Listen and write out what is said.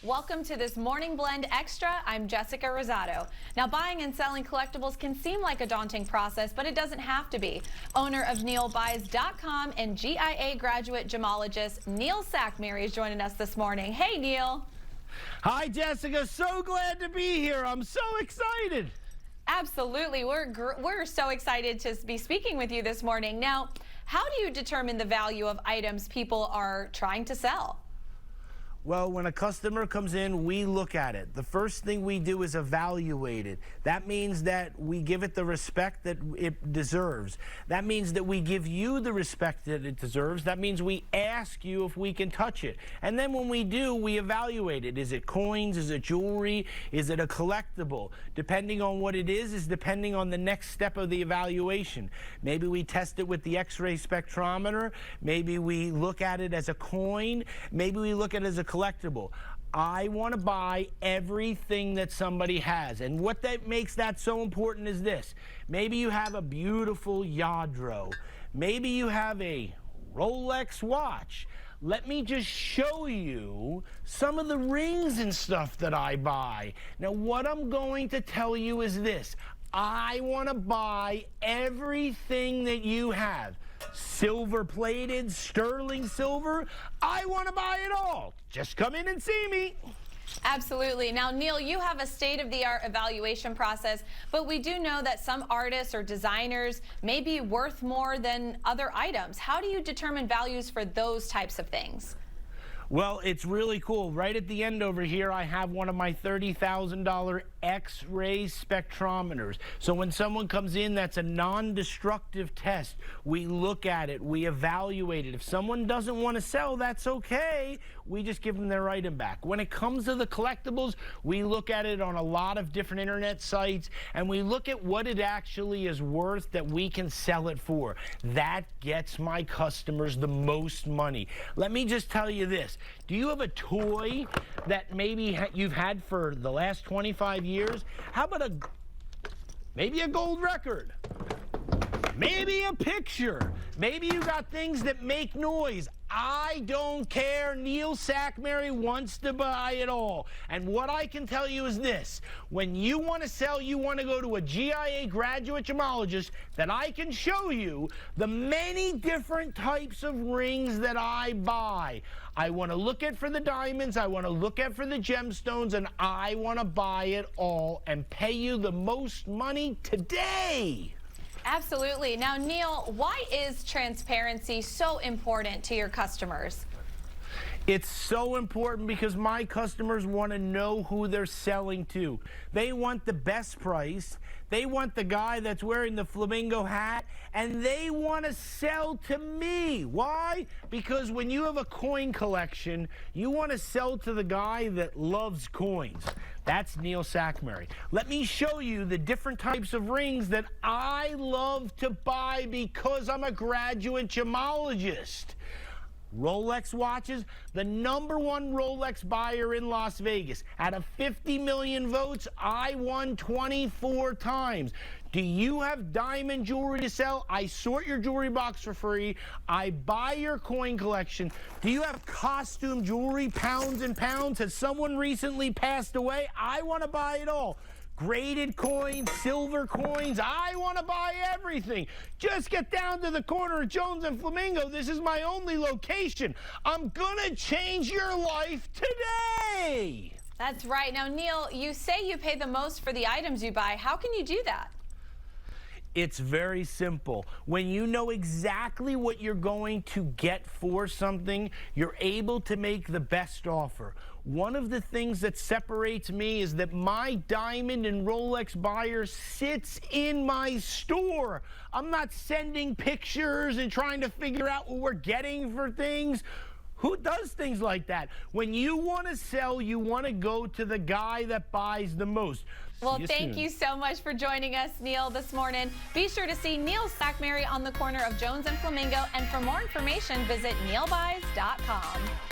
Welcome to this Morning Blend Extra. I'm Jessica Rosado. Now, buying and selling collectibles can seem like a daunting process, but it doesn't have to be. Owner of NeilBuys.com and GIA graduate gemologist Neil Sackmary is joining us this morning. Hey, Neil. Hi, Jessica. So glad to be here. I'm so excited. Absolutely. We're so excited to be speaking with you this morning. Now, how do you determine the value of items people are trying to sell? Well, when a customer comes in, we look at it. The first thing we do is evaluate it. That means that we give it the respect that it deserves. That means that we give you the respect that it deserves. That means we ask you if we can touch it. And then when we do, we evaluate it. Is it coins? Is it jewelry? Is it a collectible? Depending on what it is depending on the next step of the evaluation. Maybe we test it with the X-ray spectrometer. Maybe we look at it as a coin. Maybe we look at it as a collectible. I want to buy everything that somebody has. And what that makes that so important is this. Maybe you have a beautiful Yadro. Maybe you have a Rolex watch. Let me just show you some of the rings and stuff that I buy. Now, what I'm going to tell you is this. I want to buy everything that you have. Silver plated, sterling silver, I want to buy it all. Just come in and see me. Absolutely. Now, Neil, you have a state-of-the-art evaluation process, but we do know that some artists or designers may be worth more than other items. How do you determine values for those types of things? Well, it's really cool. Right at the end over here, I have one of my $30,000 X-ray spectrometers. So when someone comes in, that's a non-destructive test. We look at it, we evaluate it. If someone doesn't want to sell, that's okay. We just give them their item back. When it comes to the collectibles, we look at it on a lot of different internet sites, and we look at what it actually is worth that we can sell it for. That gets my customers the most money. Let me just tell you this. Do you have a toy that maybe you've had for the last 25 years? How about maybe a gold record? Maybe a picture. Maybe you got things that make noise. I don't care. Neil Sackmary wants to buy it all. And what I can tell you is this. When you want to sell, you want to go to a GIA graduate gemologist that I can show you the many different types of rings that I buy. I want to look at for the diamonds, I want to look at for the gemstones, and I want to buy it all and pay you the most money today. Absolutely. Now, Neil, why is transparency so important to your customers? It's so important because my customers want to know who they're selling to. They want the best price. They want the guy that's wearing the flamingo hat, and they want to sell to me. Why? Because when you have a coin collection, you want to sell to the guy that loves coins. That's Neil Sackmary. Let me show you the different types of rings that I love to buy because I'm a graduate gemologist. Rolex watches, the #1 Rolex buyer in Las Vegas. Out of 50 million votes, I won 24 times. Do you have diamond jewelry to sell? I sort your jewelry box for free. I buy your coin collection. Do you have costume jewelry, pounds and pounds? Has someone recently passed away? I want to buy it all. Graded coins, silver coins, I want to buy everything. Just get down to the corner of Jones and Flamingo. This is my only location. I'm gonna change your life today. That's right. Now, Neil, you say you pay the most for the items you buy. How can you do that? It's very simple. When you know exactly what you're going to get for something, you're able to make the best offer. One of the things that separates me is that my diamond and Rolex buyer sits in my store. I'm not sending pictures and trying to figure out what we're getting for things. Who does things like that? When you want to sell, you want to go to the guy that buys the most. Well, thank you so much for joining us, Neil, this morning. Be sure to see Neil Sackmary on the corner of Jones and Flamingo. And for more information, visit NeilBuys.com.